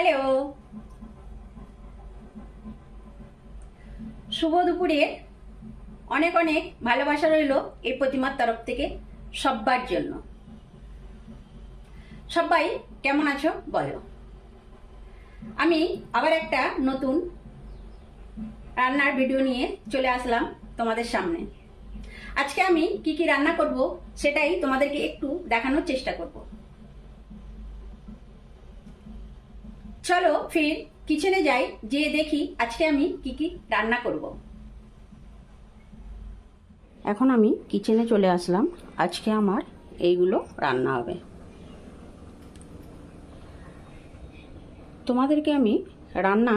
Hello, শুভ দুপুরে অনেক অনেক ভালোবাসা রইল এই প্রতিমার তরফ থেকে সবার জন্য। সবাই কেমন আছো বলো। আমি আবার একটা নতুন রান্নার ভিডিও নিয়ে চলে আসলাম তোমাদের সামনে। আজকে আমি কি কি রান্না করব সেটাই তোমাদেরকে একটু দেখানোর চেষ্টা করব। চলো ফির কিচেনে যাই, যেয়ে দেখি আজকে আমি কি কি রান্না করব। এখন আমি কিচেনে চলে আসলাম। আজকে আমার এইগুলো রান্না হবে। তোমাদেরকে আমি রান্না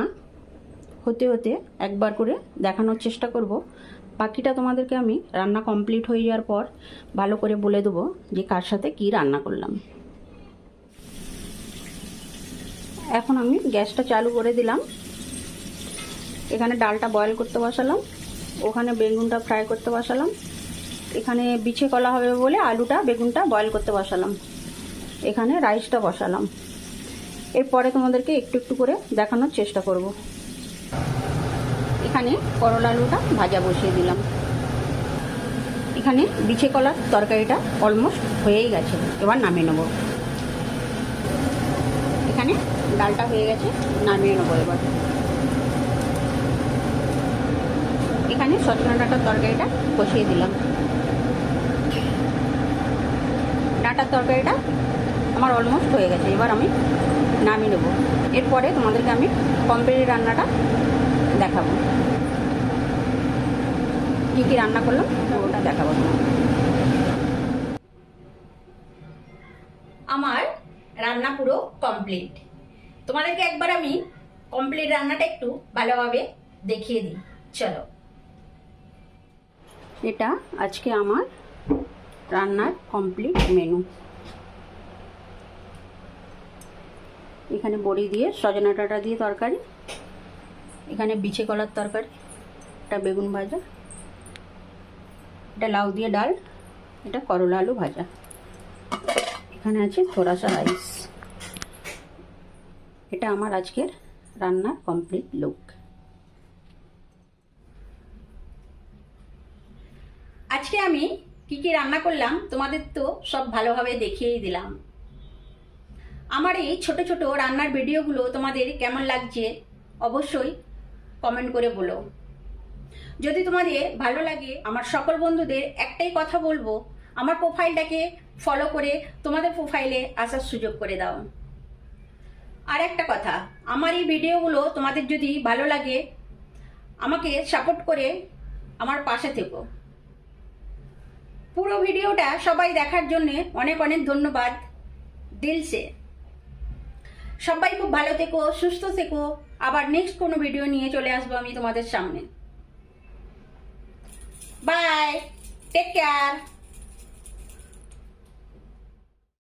হতে হতে একবার করে দেখানোর চেষ্টা করব। বাকিটা তোমাদেরকে আমি রান্না কমপ্লিট হয়ে যাওয়ার পর ভালো করে বলে দেবো যে কার সাথে কি রান্না করলাম। এখন আমি গ্যাসটা চালু করে দিলাম। এখানে ডালটা বয়েল করতে বসালাম, ওখানে বেগুনটা ফ্রাই করতে বসালাম, এখানে বিছে কলা হবে বলে আলুটা বেগুনটা বয়েল করতে বসালাম, এখানে রাইসটা বসালাম। এরপরে তোমাদেরকে একটু একটু করে দেখানোর চেষ্টা করব। এখানে করলা আলুটা ভাজা বসিয়ে দিলাম। এখানে বিছে কলার তরকারিটা অলমোস্ট হয়েই গেছে, এবার নামিয়ে নেব। এখানে ডালটা হয়ে গেছে, নামিয়ে নেবো এবার। এখানে সজনা ডাঁটার তরকারিটা বসিয়ে দিলাম। ডাঁটার তরকারিটা আমার অলমোস্ট হয়ে গেছে, এবার আমি নামিয়ে নেব। এরপরে তোমাদেরকে আমি কমপ্লিট রান্নাটা দেখাবো, কী কী রান্না করলাম ওটা দেখাবো তোমাকে। আমার রান্না পুরো কমপ্লিট। তোমাদেরকে একবার আমি কমপ্লিট রান্নাটা একটু ভালোভাবে দেখিয়ে দিই। চলো, এটা আজকে আমার রান্নার কমপ্লিট মেনু। এখানে বড়ি দিয়ে সজনা ডাঁটা দিয়ে তরকারি, এখানে বিছে কলার তরকারি, এটা বেগুন ভাজা, এটা লাউ দিয়ে ডাল, এটা করলা আলু ভাজা, এখানে আছে থোড়াসা রাইস। এটা আমার আজকের রান্নার কমপ্লিট লুক। আজকে আমি কি কি রান্না করলাম তোমাদের তো সব ভালোভাবে দেখিয়েই দিলাম। আমার এই ছোট ছোট রান্নার ভিডিওগুলো তোমাদের কেমন লাগছে অবশ্যই কমেন্ট করে বলো। যদি তোমাদের ভালো লাগে, আমার সকল বন্ধুদের একটাই কথা বলবো, আমার প্রোফাইলটাকে ফলো করে তোমাদের প্রোফাইলে আসার সুযোগ করে দাও। আর একটা কথা, আমার এই ভিডিওগুলো তোমাদের যদি ভালো লাগে আমাকে সাপোর্ট করে আমার পাশে থেকো। পুরো ভিডিওটা সবাই দেখার জন্য অনেক অনেক ধন্যবাদ দিলসে। সবাই খুব ভালো থেকো, সুস্থ থেকো। আবার নেক্সট কোনো ভিডিও নিয়ে চলে আসবো আমি তোমাদের সামনে। Bye, take care.